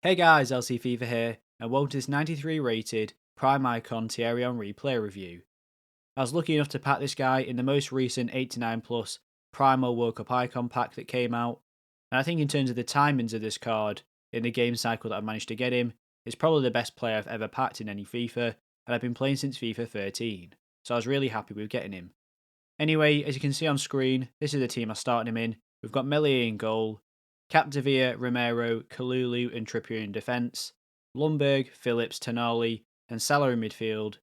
Hey guys, LC Fever here, and welcome to this 93 rated Prime Icon Thierry Henry player review. I was lucky enough to pack this guy in the most recent 89 plus Primo World Cup Icon pack that came out, and I think in terms of the timings of this card in the game cycle that I've managed to get him, it's probably the best player I've ever packed in any FIFA, and I've been playing since FIFA 13, so I was really happy with getting him. Anyway, as you can see on screen, this is the team I started him in. We've got Melier in goal, Capdevia, Romero, Kalulu and Trippier in defence, Lundberg, Phillips, Tonali and Salah in midfield,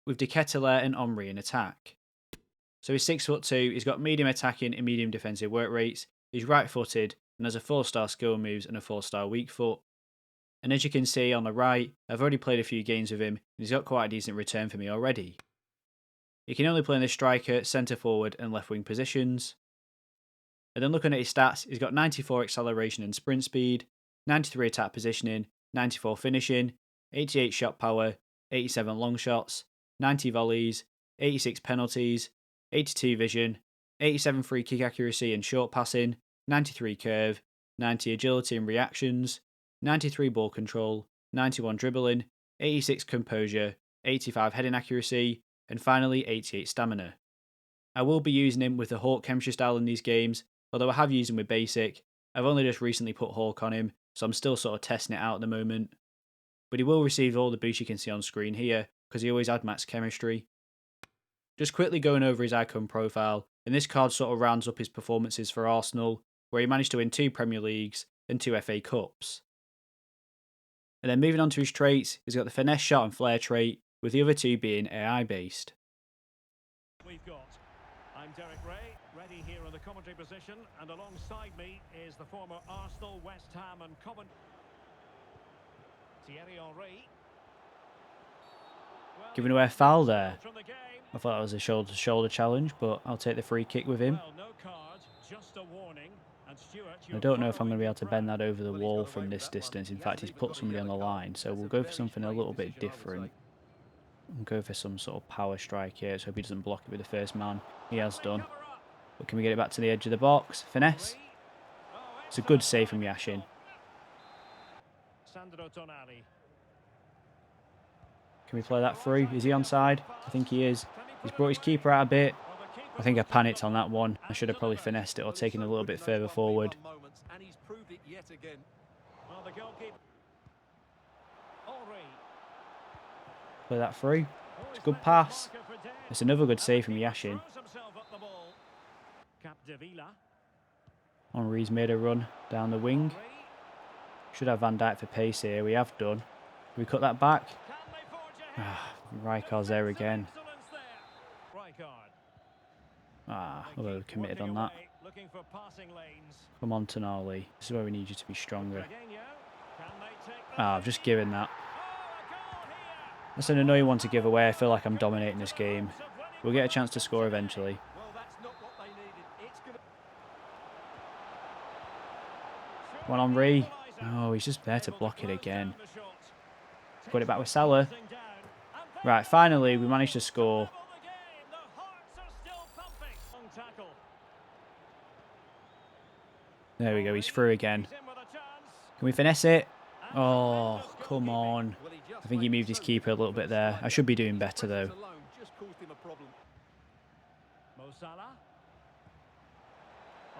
with De Ketelaere and Omri in attack. So he's 6'2", he's got medium attacking and medium defensive work rates, he's right-footed and has a 4-star skill moves and a 4-star weak foot. And as you can see on the right, I've already played a few games with him and he's got quite a decent return for me already. He can only play in the striker, centre forward and left wing positions. And then looking at his stats, he's got 94 acceleration and sprint speed, 93 attack positioning, 94 finishing, 88 shot power, 87 long shots, 90 volleys, 86 penalties, 82 vision, 87 free kick accuracy and short passing, 93 curve, 90 agility and reactions, 93 ball control, 91 dribbling, 86 composure, 85 heading accuracy, and finally 88 stamina. I will be using him with the Hawk chemistry style in these games, although I have used him with basic. I've only just recently put Hawk on him, so I'm still sort of testing it out at the moment. But he will receive all the boosts you can see on screen here, because he always had max chemistry. Just quickly going over his icon profile, and this card sort of rounds up his performances for Arsenal, where he managed to win 2 Premier Leagues and 2 FA Cups. And then moving on to his traits, he's got the finesse shot and flair trait, with the other 2 being AI based. I'm Derek Ray, ready here in the commentary position, and alongside me is the former Arsenal, West Ham and Coventry. Thierry Henry. Giving away a foul there. I thought that was a shoulder-to-shoulder challenge, but I'll take the free kick with him. Well, no card, just a warning. And Stuart, I don't know if I'm going to be able to bend that over the wall from this distance. In fact, he's put somebody on the line, so we'll go for something a little bit different. And go for some sort of power strike here. Let's hope he doesn't block it with the first man. He has done. But can we get it back to the edge of the box? Finesse. It's a good save from Yashin. Can we play that through? Is he onside? I think he is. He's brought his keeper out a bit. I think I panicked on that one. I should have probably finessed it or taken it a little bit further forward. Play that through. It's a good pass. It's another good save from Yashin. Henry's made a run down the wing. Should have Van Dijk for pace here. We have done. Can we cut that back? Rijkaard's there again. We're committed on that. Come on, Tonali. This is where we need you to be stronger. I've just given that. That's an annoying one to give away. I feel like I'm dominating this game. We'll get a chance to score eventually. One on Henry. Oh, he's just there to block it again. Put it back with Salah. Right, finally, we managed to score. There we go, he's through again. Can we finesse it? Oh, come on. I think he moved his keeper a little bit there. I should be doing better, though.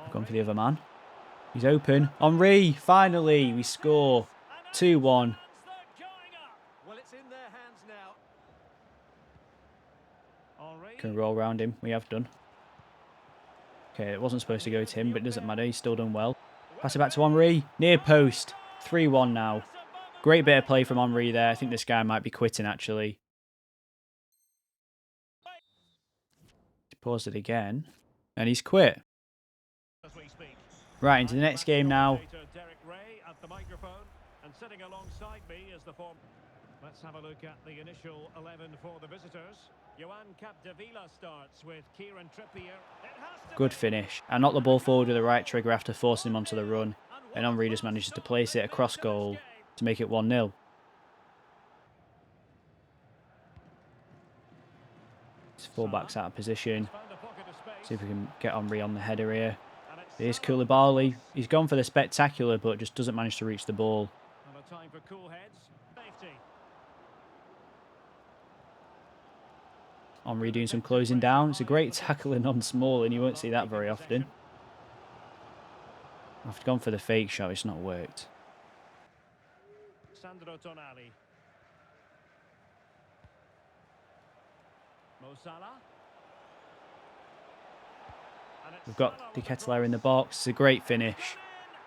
I've gone for the other man. He's open. Henry, finally, we score. 2-1. Can roll around him. We have done. Okay, it wasn't supposed to go to him, but it doesn't matter. He's still done well. Pass it back to Henry. Near post. 3-1 now. Great bit of play from Henry there. I think this guy might be quitting, actually. He paused it again. And he's quit. Right, into the next game now. Let's have a look at the initial 11 for the visitors. Capdevila starts with Kieran Trippier. Good finish. I knocked the ball forward with the right trigger after forcing him onto the run. And Henry just manages to place it across goal to make it 1-0. His fullback's out of position. See if we can get Henry on the header here. Here's Koulibaly. He's gone for the spectacular, but just doesn't manage to reach the ball. a time for cool heads. Safety. Henry doing some closing down. It's a great tackling on small, and you won't see that very often. I've gone for the fake shot. It's not worked. Sandro Tonali. Mo Salah. We've got De Ketelaere in the box. It's a great finish.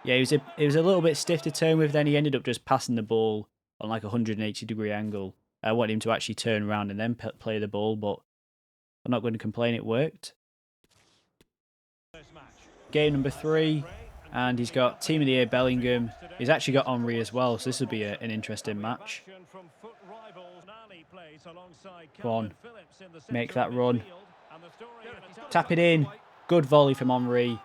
Yeah, he was a little bit stiff to turn with. Then he ended up just passing the ball on like a 180-degree angle. I wanted him to actually turn around and then play the ball, but I'm not going to complain. It worked. Game number 3, and he's got Team of the Year Bellingham. He's actually got Henry as well, so this will be an interesting match. Go on, make that run. Tap it in. Good volley from Henry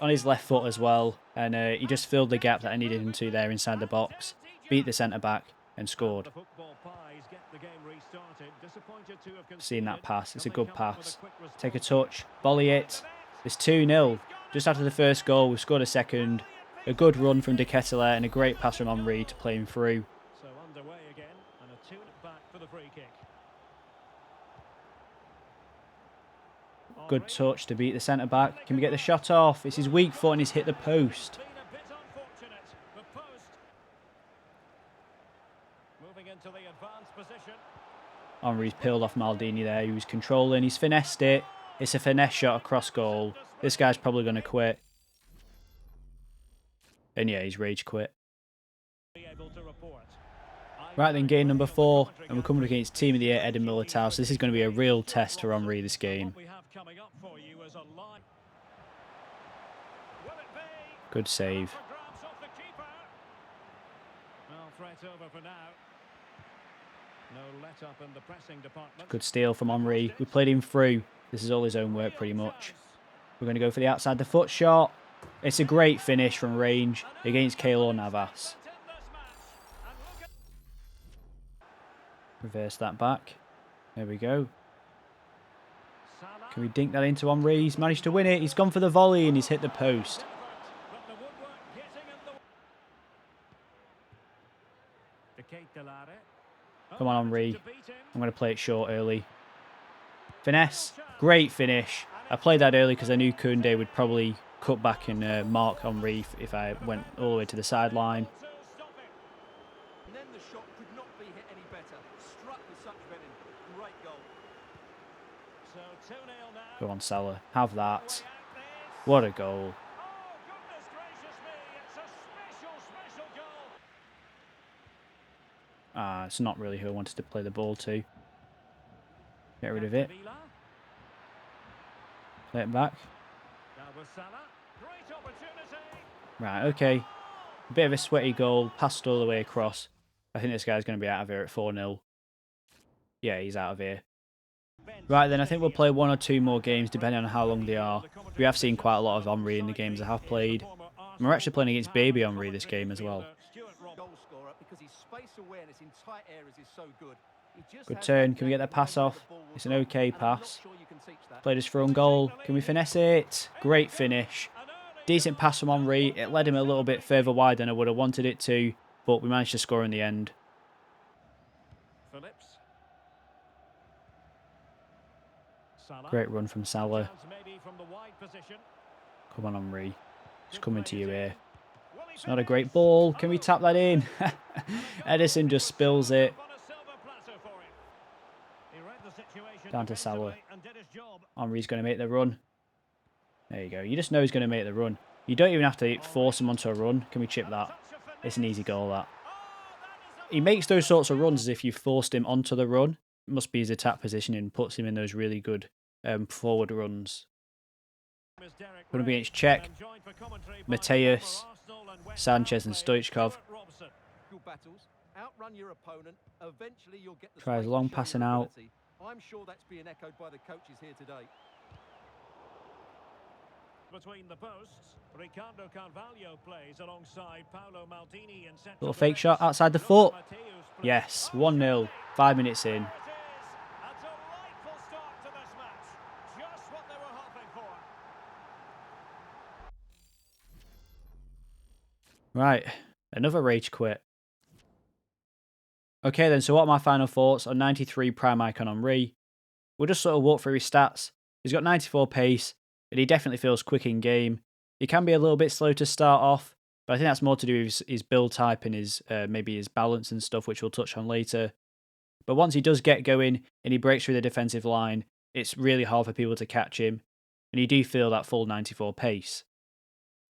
on his left foot as well, and he just filled the gap that I needed him to there inside the box. Beat the centre-back and scored. Seeing that pass, it's a good pass. Take a touch, volley it. It's 2-0. Just after the first goal, we've scored a second. A good run from De Ketelaere and a great pass from Henry to play him through. So underway again, and a 2 back for the free kick. Good touch to beat the centre-back. Can we get the shot off? It's his weak foot and he's hit the post. Moving into the advanced position. Henry's peeled off Maldini there. He was controlling. He's finessed it. It's a finesse shot across goal. This guy's probably going to quit. And yeah, he's rage quit. Right then, game number 4. And we're coming against Team of the Year Eden Militao. So this is going to be a real test for Henry this game. Good save. Good steal from Henry. We played him through. This is all his own work pretty much. We're going to go for the outside the foot shot. It's a great finish from range against Keylor Navas. Reverse that back. There we go. Can we dink that into Henry? He's managed to win it. He's gone for the volley and he's hit the post. Come on, Henry. I'm going to play it short early. Finesse. Great finish. I played that early because I knew Koundé would probably cut back and mark Henry if I went all the way to the sideline. Go on, Salah. Have that. What a goal. It's not really who I wanted to play the ball to. Get rid of it. Play it back. Right, okay. A bit of a sweaty goal. Passed all the way across. I think this guy's going to be out of here at 4-0. Yeah, he's out of here. Right then, I think we'll play 1 or 2 more games depending on how long they are. We have seen quite a lot of Henry in the games I have played. And we're actually playing against baby Henry this game as well. Good turn. Can we get that pass off? It's an okay pass. Played his own goal. Can we finesse it? Great finish. Decent pass from Henry. It led him a little bit further wide than I would have wanted it to, but we managed to score in the end. Great run from Salah. Come on, Henry. It's coming to you here. It's not a great ball. Can we tap that in? Edison just spills it. Down to Salah. Henry's going to make the run. There you go. You just know he's going to make the run. You don't even have to force him onto a run. Can we chip that? It's an easy goal, that. He makes those sorts of runs as if you forced him onto the run. It must be his attack positioning puts him in those really good forward runs. Going to be against Czech, Mateus, Sanchez and Stoichkov. Tries long passing out. I'm sure that's being echoed by the coaches here today. Between the posts, Ricardo Carvalho plays alongside Paolo Maldini in central. Little fake shot outside the foot. Yes, 1-0, 5 minutes in. Right, another rage quit. Okay then, so what are my final thoughts on 93 prime icon Henry? We'll just sort of walk through his stats. He's got 94 pace, and he definitely feels quick in game. He can be a little bit slow to start off, but I think that's more to do with his build type and his maybe his balance and stuff, which we'll touch on later. But once he does get going and he breaks through the defensive line, it's really hard for people to catch him, and you do feel that full 94 pace.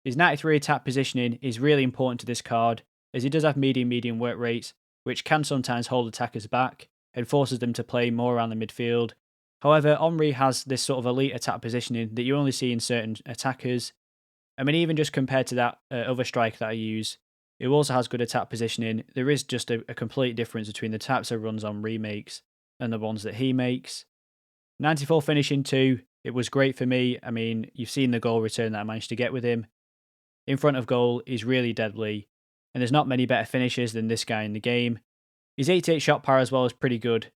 His 93 attack positioning is really important to this card, as he does have medium work rates, which can sometimes hold attackers back and forces them to play more around the midfield. However, Henry has this sort of elite attack positioning that you only see in certain attackers. I mean, even just compared to that other striker that I use, who also has good attack positioning, there is just a complete difference between the types of runs Henry makes and the ones that he makes. 94 finishing too, it was great for me. I mean, you've seen the goal return that I managed to get with him. In front of goal, he's really deadly, and there's not many better finishers than this guy in the game. His 88 shot power as well is pretty good.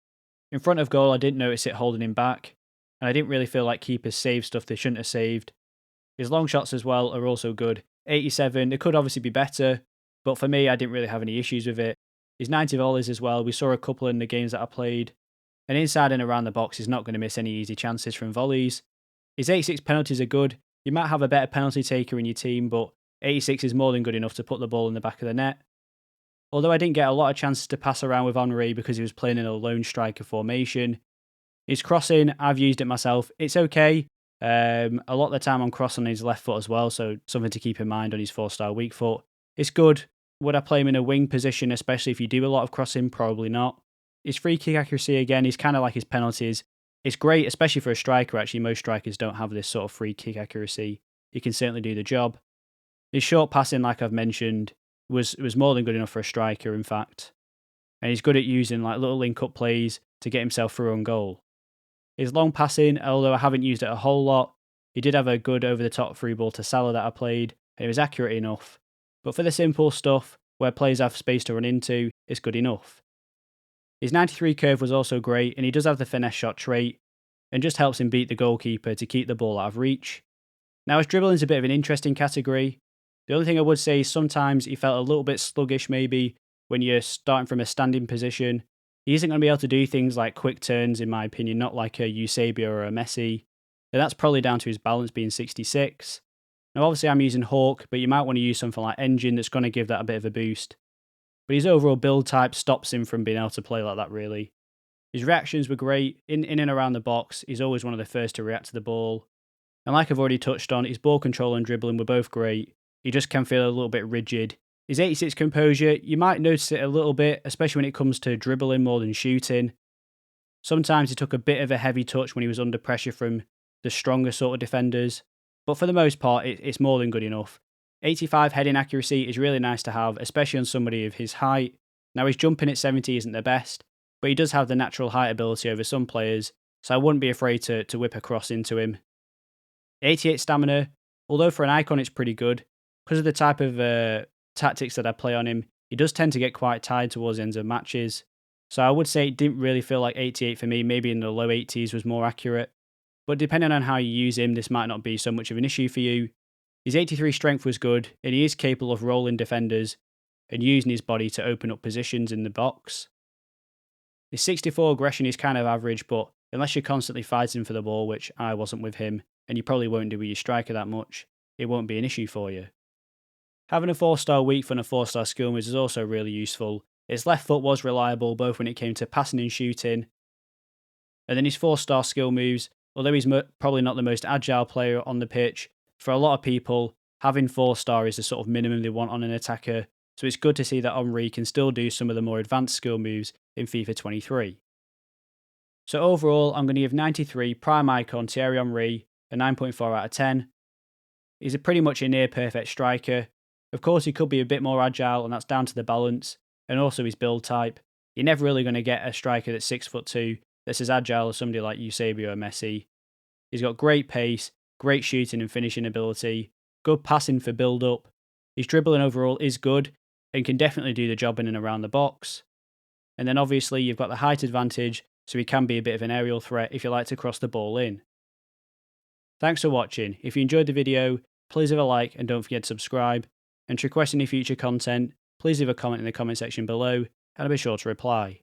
In front of goal, I didn't notice it holding him back, and I didn't really feel like keepers saved stuff they shouldn't have saved. His long shots as well are also good. 87, it could obviously be better, but for me, I didn't really have any issues with it. His 90 volleys as well, we saw a couple in the games that I played, and inside and around the box, he's not going to miss any easy chances from volleys. His 86 penalties are good. You might have a better penalty taker in your team, but 86 is more than good enough to put the ball in the back of the net. Although I didn't get a lot of chances to pass around with Henry because he was playing in a lone striker formation. His crossing, I've used it myself. It's okay. A lot of the time I'm crossing his left foot as well, so something to keep in mind on his 4-star weak foot. It's good. Would I play him in a wing position, especially if you do a lot of crossing? Probably not. His free kick accuracy, again, is kind of like his penalties. It's great, especially for a striker, actually. Most strikers don't have this sort of free kick accuracy. He can certainly do the job. His short passing, like I've mentioned, was more than good enough for a striker, in fact. And he's good at using like little link-up plays to get himself through on goal. His long passing, although I haven't used it a whole lot, he did have a good over-the-top through ball to Salah that I played, and it was accurate enough. But for the simple stuff, where players have space to run into, it's good enough. His 93 curve was also great, and he does have the finesse shot trait, and just helps him beat the goalkeeper to keep the ball out of reach. Now his dribbling is a bit of an interesting category. The only thing I would say is sometimes he felt a little bit sluggish maybe when you're starting from a standing position. He isn't going to be able to do things like quick turns, in my opinion, not like a Eusebio or a Messi. And that's probably down to his balance being 66. Now obviously I'm using Hawk, but you might want to use something like Engine that's going to give that a bit of a boost. But his overall build type stops him from being able to play like that really. His reactions were great. In and around the box, he's always one of the first to react to the ball. And like I've already touched on, his ball control and dribbling were both great. He just can feel a little bit rigid. His 86 composure, you might notice it a little bit, especially when it comes to dribbling more than shooting. Sometimes he took a bit of a heavy touch when he was under pressure from the stronger sort of defenders. But for the most part, it's more than good enough. 85 heading accuracy is really nice to have, especially on somebody of his height. Now his jumping at 70 isn't the best, but he does have the natural height ability over some players, so I wouldn't be afraid to whip a cross into him. 88 stamina, although for an icon it's pretty good, because of the type of tactics that I play on him, he does tend to get quite tired towards the ends of matches. So I would say it didn't really feel like 88 for me, maybe in the low 80s was more accurate. But depending on how you use him, this might not be so much of an issue for you. His 83 strength was good, and he is capable of rolling defenders and using his body to open up positions in the box. His 64 aggression is kind of average, but unless you're constantly fighting for the ball, which I wasn't with him, and you probably won't do with your striker that much, it won't be an issue for you. Having a 4-star weak foot and a 4-star skill moves is also really useful. His left foot was reliable both when it came to passing and shooting. And then his 4-star skill moves, although he's probably not the most agile player on the pitch, for a lot of people, having 4-star is the sort of minimum they want on an attacker. So it's good to see that Henry can still do some of the more advanced skill moves in FIFA 23. So overall, I'm going to give 93 prime icon Thierry Henry a 9.4 out of 10. He's a pretty much a near perfect striker. Of course, he could be a bit more agile, and that's down to the balance, and also his build type. You're never really going to get a striker that's 6'2", that's as agile as somebody like Eusebio or Messi. He's got great pace, great shooting and finishing ability, good passing for build-up. His dribbling overall is good, and can definitely do the job in and around the box. And then obviously you've got the height advantage, so he can be a bit of an aerial threat if you like to cross the ball in. Thanks for watching. If you enjoyed the video, please leave a like and don't forget to subscribe. And to request any future content, please leave a comment in the comment section below, and I'll be sure to reply.